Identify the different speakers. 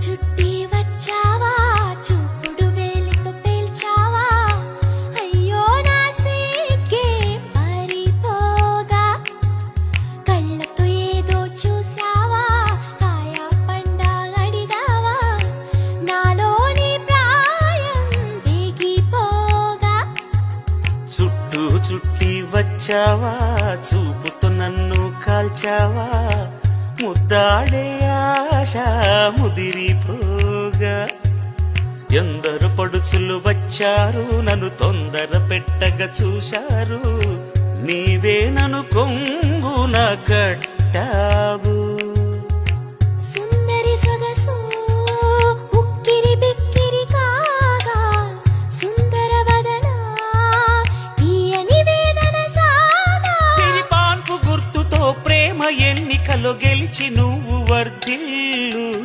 Speaker 1: చుట్టి వచ్చావా చూపుడు వేలితో పేల్చావా అయ్యో నా సిగ్గే పడిపోగా కళ్ళతో ఏదో చూసావా కాయ పండ అడిగావా నాలోని ప్రాయం దిగిపోగా
Speaker 2: చుట్టూ చుట్టి వచ్చావా చూపుతో నన్ను కాల్చావా ముద్దాడే ఆశ ముదిరిపోగా ఎందరు పడుచులు వచ్చారు నన్ను తొందర పెట్టగా చూశారు నీవే నన్ను కొంగున కట్టావు
Speaker 1: సుందరి సొగసు ఉక్కిరి బిక్కిరి కాగా సుందర వదన తీయని వేదన సాగా
Speaker 2: పాన్పు గుర్తుతో ప్రేమ ఎన్నికలో గెలిచి నువ్వు వర్ధిల్లు